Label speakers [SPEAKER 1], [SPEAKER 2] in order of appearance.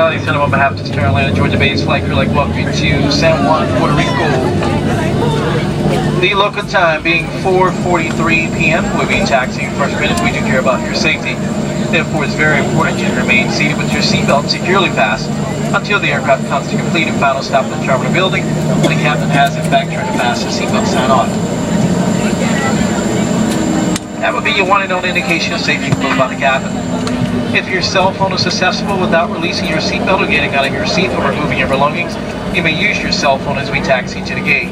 [SPEAKER 1] Hospitality Center on behalf of the Carolina, Georgia Bay's flight crew, like welcome you to San Juan, Puerto Rico. The local time being 4:43 p.m. We'll be taxiing first minutes. We do care about your safety. Therefore, it's very important you remain seated with your seatbelt securely fastened until the aircraft comes to complete and final stop at the terminal building, and the captain has in fact turned to fasten the seatbelt sign on. That would be your one and only indication of safety closed by the captain. If your cell phone is accessible without releasing your seatbelt or getting out of your seat or removing your belongings, you may use your cell phone as we taxi to the gate.